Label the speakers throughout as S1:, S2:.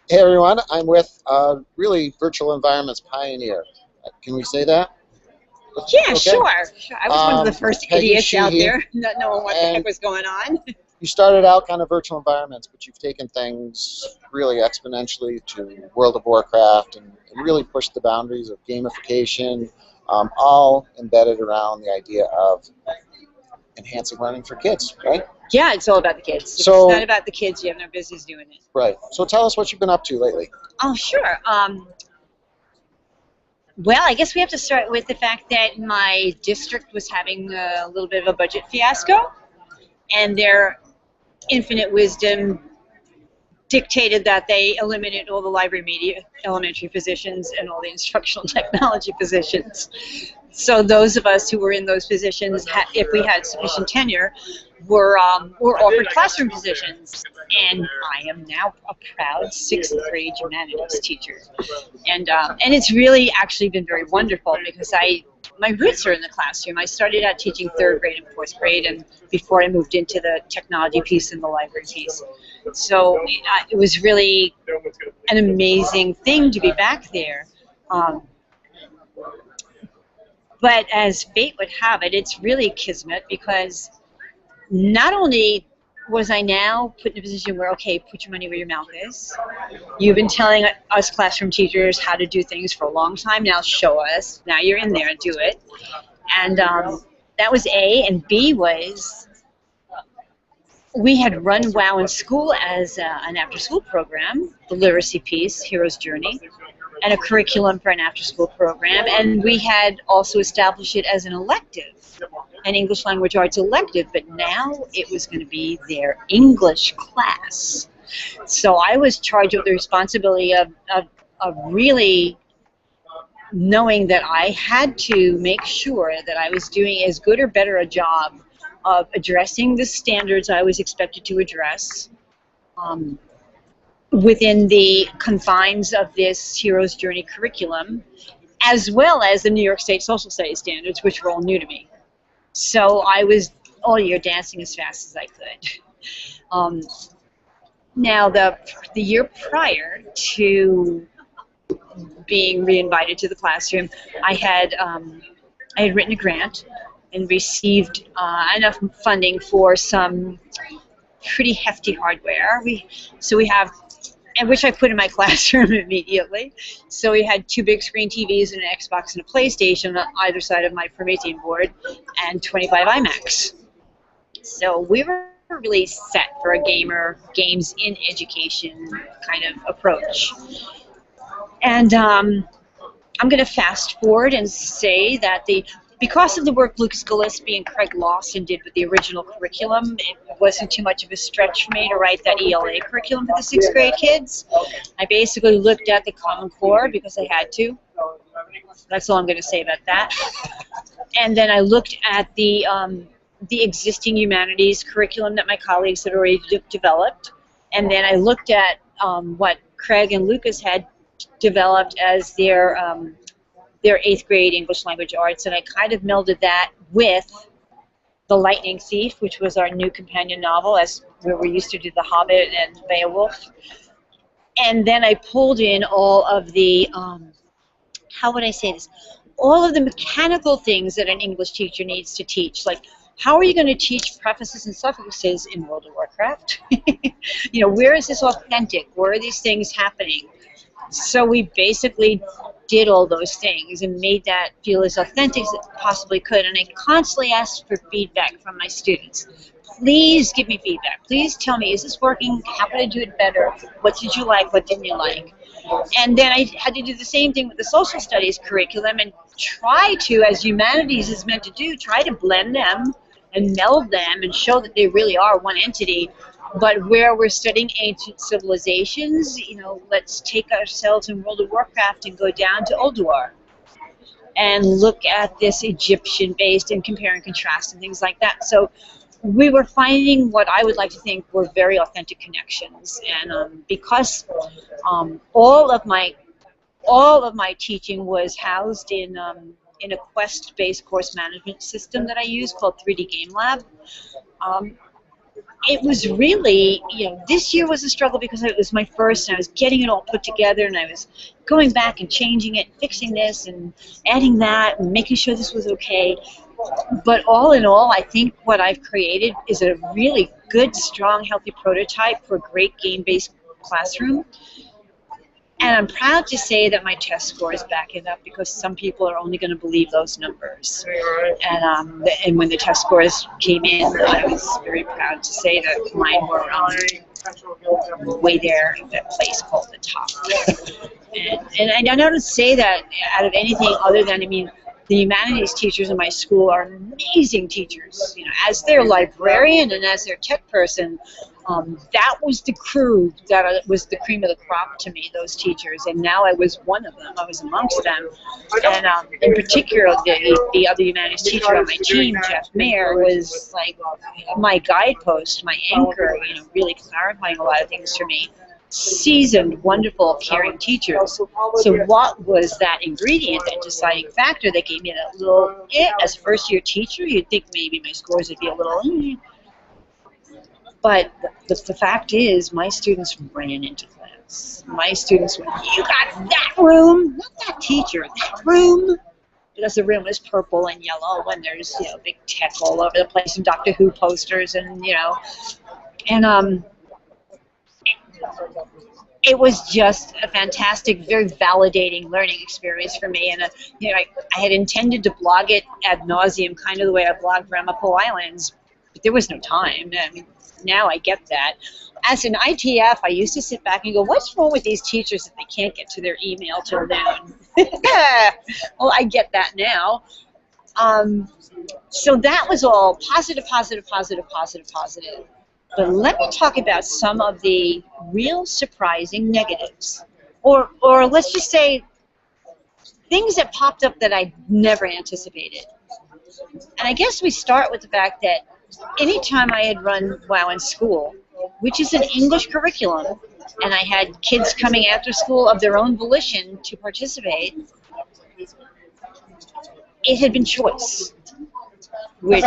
S1: Hey everyone, I'm with really virtual environments pioneer. Can we say that?
S2: Yeah,
S1: Okay.
S2: sure. I was one of the first
S1: Peggy
S2: idiots out
S1: Sheehy,
S2: there, not knowing what the heck
S1: and
S2: was going on.
S1: you started out kind of virtual environments, but you've taken things really exponentially to World of Warcraft and really pushed the boundaries of gamification, all embedded around the idea of enhancing learning for kids, right?
S2: Yeah, it's all about the kids. If it's
S1: So,
S2: not about the kids, you have no business doing it.
S1: right. So tell us what you've been up to lately.
S2: Oh, sure. Well, I guess we have to start with the fact that my district was having a little bit of a budget fiasco, and their infinite wisdom dictated that they eliminated all the library media elementary positions and all the instructional technology positions. So those of us who were in those positions, if we had sufficient tenure, were offered classroom positions. And I am now a proud sixth grade humanities teacher, and it's really actually been very wonderful because my roots are in the classroom. I started out teaching third grade and fourth grade, and before I moved into the technology piece and the library piece. So it was really an amazing thing to be back there. Um, but as fate would have it, it's really kismet because not only was I now put in a position where, okay, put your money where your mouth is. You've been telling us classroom teachers how to do things for a long time. Now show us. Now you're in there, do it. And that was A. And B was we had run WOW in school as an after-school program, the literacy piece, Hero's Journey, and a curriculum for an after-school program. And we had also established it as an elective, an English language arts elective, but now it was going to be their English class. So I was charged with the responsibility of really knowing that I had to make sure that I was doing as good or better a job of addressing the standards I was expected to address within the confines of this Hero's Journey curriculum, as well as the New York State Social Studies standards, which were all new to me. So I was all year dancing as fast as I could. Now, the year prior to being reinvited to the classroom, I had written a grant and received enough funding for some pretty hefty hardware. We have, and which I put in my classroom immediately. So we had 2 big screen TVs and an Xbox and a PlayStation on either side of my Promethean board, and 25 iMacs. So we were really set for a games in education kind of approach. And I'm going to fast forward and say that because of the work Lucas Gillespie and Craig Lawson did with the original curriculum, it wasn't too much of a stretch for me to write that ELA curriculum for the 6th grade kids. I basically looked at the Common Core because I had to. That's all I'm going to say about that. And then I looked at the existing humanities curriculum that my colleagues had already developed. And then I looked at what Craig and Lucas had developed as their 8th grade English language arts, and I kind of melded that with The Lightning Thief, which was our new companion novel, as where we used to do The Hobbit and Beowulf. And then I pulled in all of the, how would I say this, all of the mechanical things that an English teacher needs to teach, like how are you going to teach prefaces and suffixes in World of Warcraft? You know, where is this authentic? Where are these things happening? So we basically did all those things and made that feel as authentic as it possibly could. And I constantly asked for feedback from my students. Please give me feedback. Please tell me, is this working? How can I do it better? What did you like? What didn't you like? And then I had to do the same thing with the social studies curriculum and try to, as humanities is meant to do, try to blend them and meld them and show that they really are one entity. But where we're studying ancient civilizations, you know, let's take ourselves in World of Warcraft and go down to Ulduar and look at this Egyptian-based and compare and contrast and things like that. So we were finding what I would like to think were very authentic connections. And because all of my teaching was housed in a Quest-based course management system that I use called 3D Game Lab. it was really, this year was a struggle because it was my first, and I was getting it all put together, and I was going back and changing it, fixing this, and adding that, and making sure this was okay. But all in all, I think what I've created is a really good, strong, healthy prototype for a great game-based classroom. And I'm proud to say that my test scores back it up, because some people are only going to believe those numbers. And when the test scores came in, I was very proud to say that mine were way there at that place called the top. And I don't say that out of anything other than, the humanities teachers in my school are amazing teachers. As their librarian and as their tech person, that was the crew that was the cream of the crop to me, those teachers. And now I was one of them. I was amongst them. And in particular, the other humanities teacher on my team, Jeff Mayer, was like my guidepost, my anchor, really clarifying a lot of things for me. Seasoned, wonderful, caring teachers. So what was that ingredient, that deciding factor that gave me that little, as a first-year teacher, you'd think maybe my scores would be a little, But the fact is, my students ran into class. My students went, "You got that room? Not that teacher, that room?" Because the room was purple and yellow, and there's, big tech all over the place, and Doctor Who posters, and, and, it was just a fantastic, very validating learning experience for me. And I had intended to blog it ad nauseum, kind of the way I blogged Ramapo Islands, but there was no time. Now I get that. As an ITF, I used to sit back and go, "What's wrong with these teachers that they can't get to their email till noon?" Well, I get that now. So that was all positive, positive, positive, positive, positive. But let me talk about some of the real surprising negatives. Or let's just say things that popped up that I never anticipated. And I guess we start with the fact that anytime I had run WOW in school, which is an English curriculum, and I had kids coming after school of their own volition to participate, it had been choice, which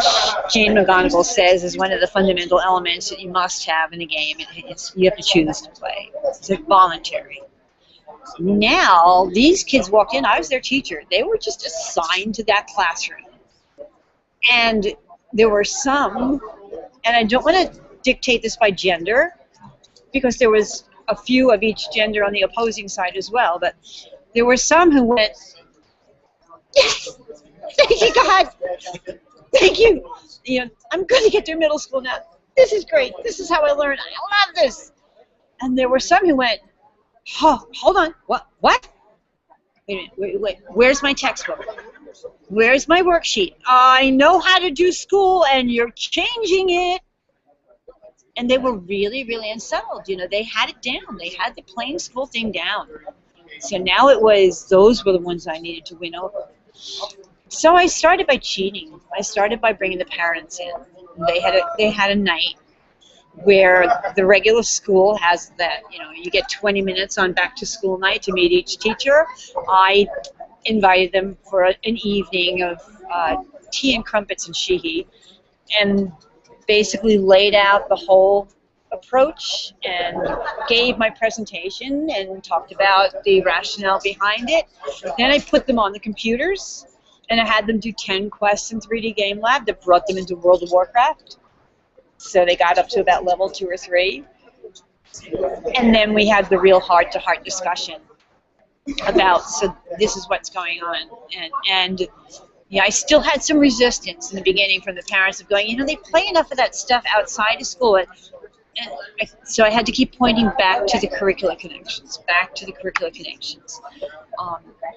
S2: Jane McGonigal says is one of the fundamental elements that you must have in a game. You have to choose to play. It's voluntary. Now, these kids walked in. I was their teacher. They were just assigned to that classroom. And there were some, and I don't want to dictate this by gender, because there was a few of each gender on the opposing side as well, but there were some who went, "Yes! Thank you, God! Thank you! I'm going to get through middle school now. This is great. This is how I learn. I love this." And there were some who went, "Oh, hold on. What? Wait. Where's my textbook? Where's my worksheet? I know how to do school, and you're changing it." And they were really, really unsettled. They had it down. They had the plain school thing down. So now those were the ones I needed to win over. So I started by cheating. I started by bringing the parents in. They had a night where the regular school has that, you get 20 minutes on back to school night to meet each teacher. I invited them for an evening of tea and crumpets and Sheehy, and basically laid out the whole approach and gave my presentation and talked about the rationale behind it. Then I put them on the computers, and I had them do 10 quests in 3D Game Lab that brought them into World of Warcraft. So they got up to about level 2 or 3. And then we had the real heart-to-heart discussion about, so this is what's going on. And I still had some resistance in the beginning from the parents of going, they play enough of that stuff outside of school. So I had to keep pointing back to the curricular connections,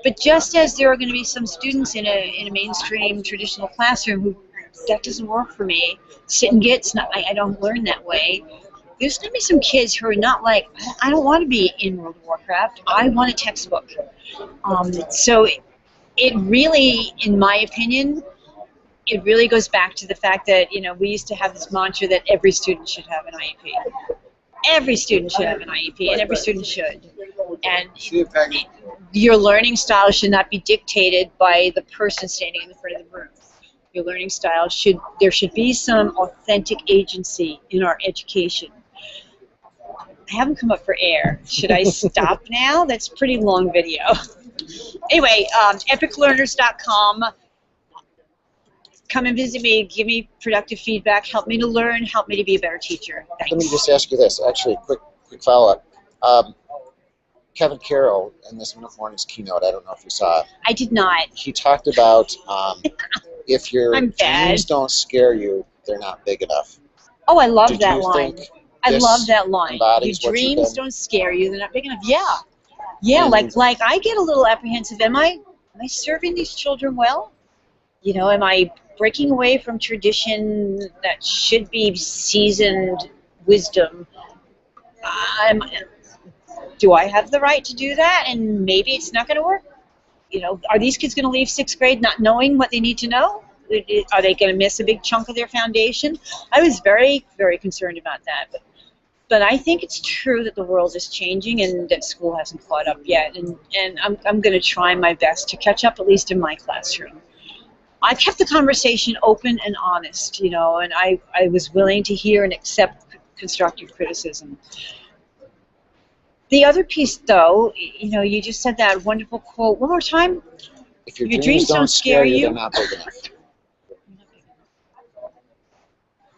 S2: But just as there are going to be some students in a mainstream traditional classroom who, that doesn't work for me, sit and get, I don't learn that way, there's going to be some kids who are not like, I don't want to be in World of Warcraft, I want a textbook. So it really, in my opinion, it really goes back to the fact that, we used to have this mantra that every student should have an IEP. Every student should have an IEP, and every student should. And your learning style should not be dictated by the person standing in the front of the room. your learning style, there should be some authentic agency in our education. I haven't come up for air. Should I stop now? That's a pretty long video. Anyway, epiclearners.com. Come and visit me. Give me productive feedback. Help me to learn. Help me to be a better teacher. Thanks.
S1: Let me just ask you this. Actually, quick follow-up. Kevin Carroll in this morning's keynote, I don't know if you saw it.
S2: I did not.
S1: He talked about if your
S2: I'm bad.
S1: dreams don't scare you, they're not big enough.
S2: Oh, I love
S1: Did
S2: that
S1: you
S2: line.
S1: think
S2: I
S1: this
S2: love that line. Your
S1: embodies what you've
S2: dreams
S1: been-
S2: don't scare you; they're not big enough. Yeah, yeah.
S1: And-
S2: Like I get a little apprehensive. Am I serving these children well? You know, am I breaking away from tradition that should be seasoned wisdom? Do I have the right to do that? And maybe it's not going to work. You know, are these kids going to leave 6th grade not knowing what they need to know? Are they going to miss a big chunk of their foundation? I was very, very concerned about that. But I think it's true that the world is changing and that school hasn't caught up yet. And I'm going to try my best to catch up, at least in my classroom. I kept the conversation open and honest, you know, and I was willing to hear and accept constructive criticism. The other piece, though, you know, you just said that wonderful quote. One more time.
S1: If your dreams don't scare you, they're not big enough.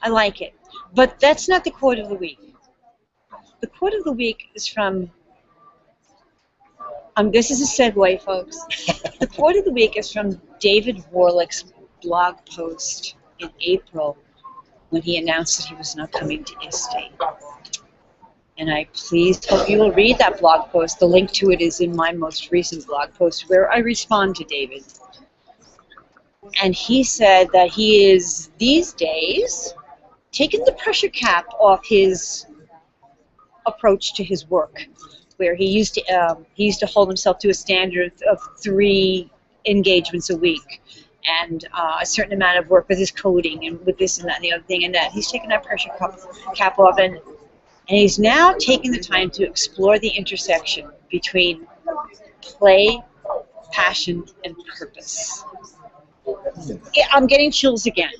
S2: I like it. But that's not the quote of the week. The quote of the week is from, this is a segue, folks. The quote of the week is from David Warlick's blog post in April when he announced that he was not coming to ISTE. And I please hope you will read that blog post. The link to it is in my most recent blog post where I respond to David. And he said that he is, these days, taking the pressure cap off his approach to his work, where he used to hold himself to a standard of 3 engagements a week and a certain amount of work with his coding and with this and that and the other thing and that. He's taken that pressure cap off, and he's now taking the time to explore the intersection between play, passion, and purpose. I'm getting chills again.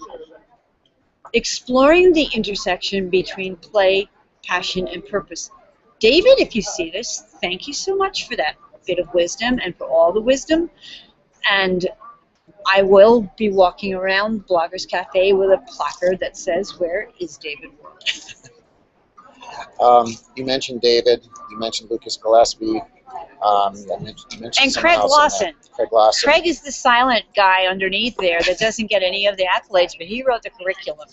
S2: Exploring the intersection between play, passion, and purpose. David, if you see this, thank you so much for that bit of wisdom and for all the wisdom. And I will be walking around Bloggers Cafe with a placard that says, "Where is David Warlick?"
S1: You mentioned David. You mentioned Lucas Gillespie. You mentioned
S2: And
S1: someone
S2: Craig
S1: else in
S2: Lawson.
S1: there. Craig Lawson.
S2: Craig is the silent guy underneath there that doesn't get any of the accolades, but he wrote the curriculum.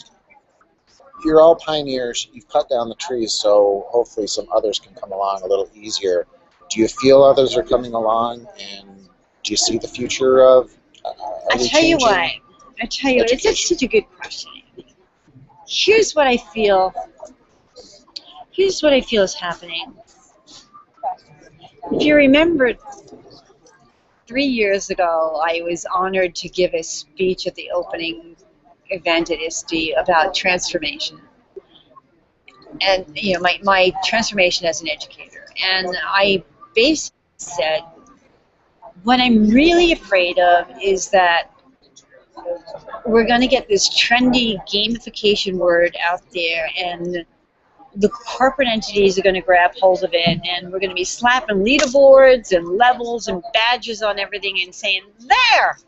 S1: You're all pioneers. You've cut down the trees, so hopefully some others can come along a little easier. Do you feel others are coming along, and do you see the future of?
S2: I tell you what. I tell you, it's such a good question. Here's what I feel. Here's what I feel is happening. If you remember, 3 years ago, I was honored to give a speech at the opening event at ISTE about transformation. And, you know, my transformation as an educator. And I basically said, what I'm really afraid of is that we're going to get this trendy gamification word out there, and the corporate entities are going to grab hold of it, and we're going to be slapping leaderboards and levels and badges on everything and saying, there,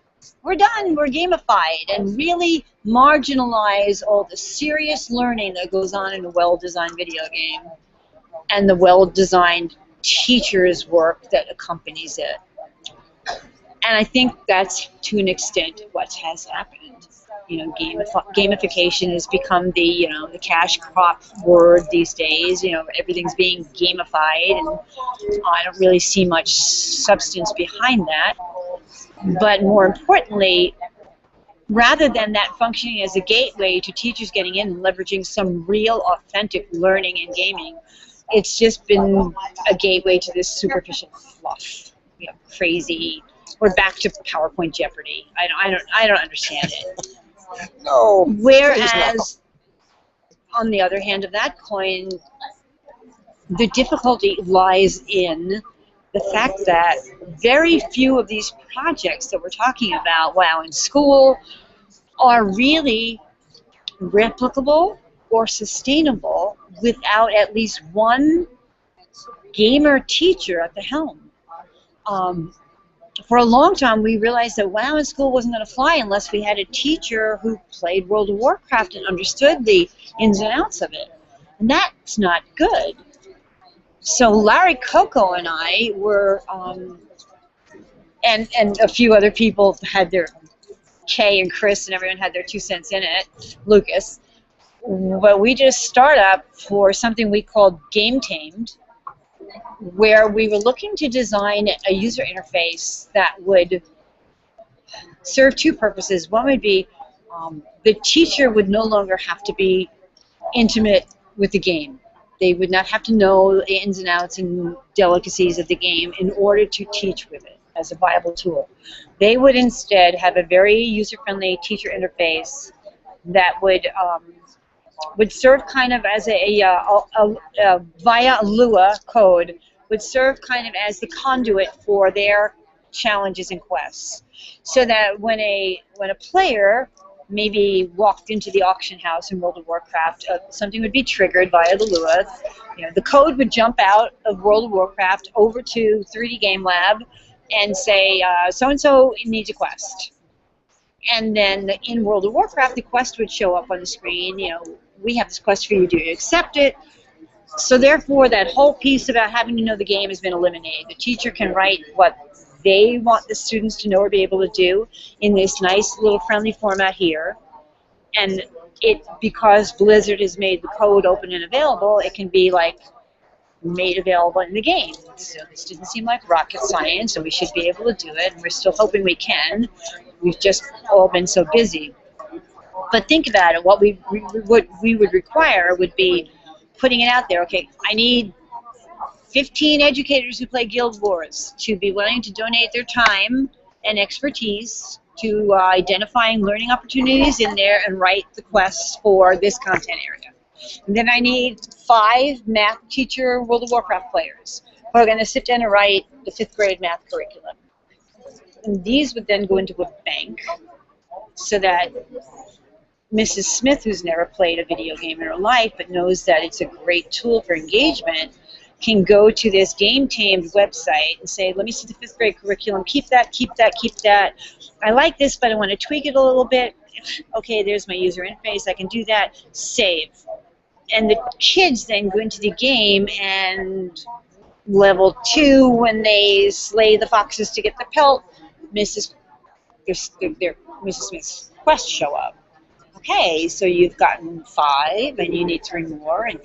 S2: we're done, we're gamified, and really marginalize all the serious learning that goes on in a well-designed video game and the well-designed teacher's work that accompanies it. And I think that's, to an extent, what has happened. You know, gamification has become the, you know, the cash crop word these days. You know, everything's being gamified, and I don't really see much substance behind that. But more importantly, rather than that functioning as a gateway to teachers getting in and leveraging some real, authentic learning in gaming, it's just been a gateway to this superficial fluff, you know, crazy. We're back to PowerPoint Jeopardy. I don't understand it.
S1: No.
S2: Whereas, on the other hand of that coin, the difficulty lies in the fact that very few of these projects that we're talking about, while in school, are really replicable or sustainable without at least one gamer teacher at the helm. Um, for a long time, we realized that WoW in school wasn't going to fly unless we had a teacher who played World of Warcraft and understood the ins and outs of it. And that's not good. So Larry Coco and I were, and a few other people had their, Kay and Chris and everyone had their 2 cents in it, Lucas. But we just started up for something we called Game Tamed, where we were looking to design a user interface that would serve two purposes. One would be the teacher would no longer have to be intimate with the game. They would not have to know the ins and outs and delicacies of the game in order to teach with it as a viable tool. They would instead have a very user-friendly teacher interface that would serve kind of as via Lua code, would serve kind of as the conduit for their challenges and quests, so that when a player maybe walked into the auction house in World of Warcraft, something would be triggered via the Lua. The code would jump out of World of Warcraft over to 3D Game Lab and say, so-and-so needs a quest. And then in World of Warcraft, the quest would show up on the screen. We have this quest for you. Do you accept it? So therefore, that whole piece about having to know the game has been eliminated. The teacher can write what they want the students to know or be able to do in this nice little friendly format here. And because Blizzard has made the code open and available, it can be like made available in the game. So this didn't seem like rocket science, and we should be able to do it, and we're still hoping we can. We've just all been so busy. But think about it. What we would require would be putting it out there. Okay, I need 15 educators who play Guild Wars to be willing to donate their time and expertise to identifying learning opportunities in there and write the quests for this content area. And then I need 5 math teacher World of Warcraft players who are going to sit down and write the 5th grade math curriculum. And these would then go into a bank so that Mrs. Smith, who's never played a video game in her life but knows that it's a great tool for engagement, can go to this Game Tamed website and say, let me see the 5th grade curriculum, keep that, keep that, keep that. I like this, but I want to tweak it a little bit. Okay, there's my user interface, I can do that, save. And the kids then go into the game, and level 2, when they slay the foxes to get the pelt, Mrs. Smith's quests show up. Okay, so you've gotten 5, and you need 3 more, and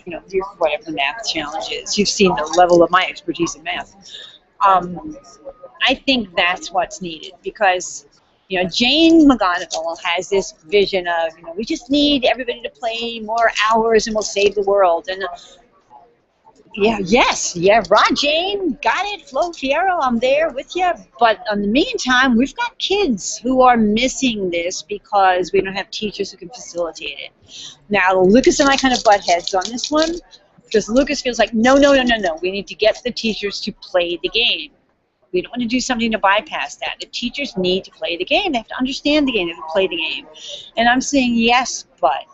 S2: whatever the math challenge is. You've seen the level of my expertise in math. I think that's what's needed, because Jane McGonigal has this vision of we just need everybody to play more hours and we'll save the world. And right, Jane, got it. Flo Fierro, I'm there with you. But in the meantime, we've got kids who are missing this because we don't have teachers who can facilitate it. Now, Lucas and I kind of butt heads on this one because Lucas feels like, no. We need to get the teachers to play the game. We don't want to do something to bypass that. The teachers need to play the game. They have to understand the game. They have to play the game. And I'm saying yes, but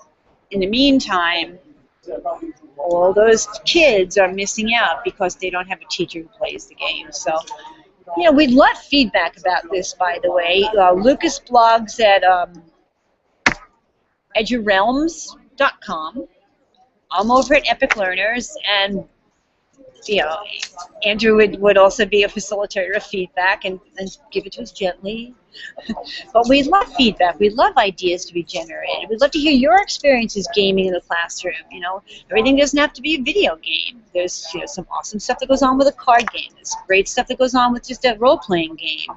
S2: in the meantime, all those kids are missing out because they don't have a teacher who plays the game. So, we'd love feedback about this, by the way. Lucas blogs at edurealms.com. I'm over at Epic Learners, and Andrew would also be a facilitator of feedback and give it to us gently. But we love feedback. We love ideas to be generated. We'd love to hear your experiences gaming in the classroom. Everything doesn't have to be a video game. There's some awesome stuff that goes on with a card game. There's great stuff that goes on with just a role-playing game.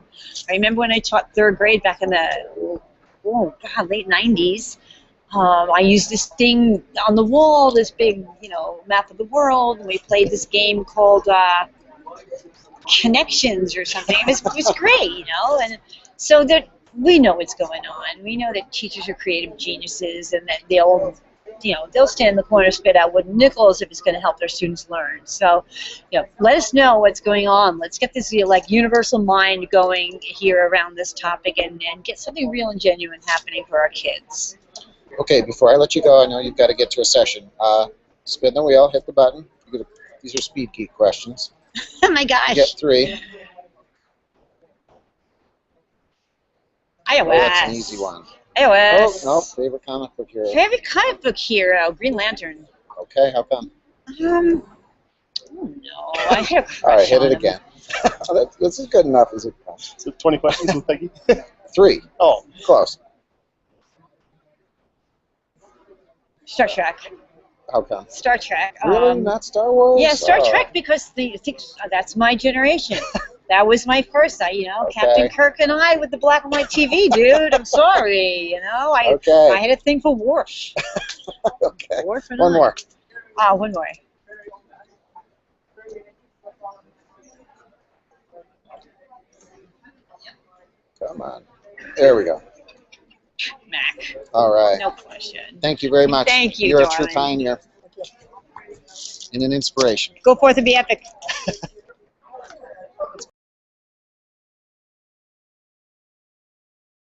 S2: I remember when I taught 3rd grade back in the late 90s. I used this thing on the wall, this big, map of the world, and we played this game called Connections or something. It was great, and so that we know what's going on. We know that teachers are creative geniuses and that they'll they'll stand in the corner, spit out wooden nickels if it's going to help their students learn. So, let us know what's going on. Let's get this universal mind going here around this topic and get something real and genuine happening for our kids.
S1: Okay, before I let you go, I know you've got to get to a session. Spin the wheel, hit the button. These are Speed Geek questions.
S2: Oh my gosh.
S1: You get 3.
S2: iOS.
S1: Oh, that's an easy one.
S2: iOS.
S1: Oh, no, favorite comic book hero.
S2: Favorite comic book hero, Green Lantern.
S1: Okay, how come?
S2: Oh no, I have a crush
S1: All right, hit
S2: on
S1: it
S2: him.
S1: again. This is good enough as it comes.
S3: So 20 questions with Peggy?
S1: 3.
S3: Oh,
S1: Close.
S2: Star Trek.
S1: How come?
S2: Star Trek.
S1: Really? Not Star Wars?
S2: Yeah, Star
S1: Oh.
S2: Trek because that's my generation. That was my first,
S1: Okay.
S2: Captain Kirk and I with the black and white TV, dude. I'm sorry,
S1: Okay.
S2: I had a thing for Worf.
S1: Okay.
S2: Worf and
S1: One
S2: I.
S1: more.
S2: One more.
S1: Come on. There we go.
S2: Mac.
S1: All right.
S2: No question.
S1: Thank you very much.
S2: Thank you,
S1: You're
S2: darling.
S1: a true pioneer and an inspiration.
S2: Go forth and be epic.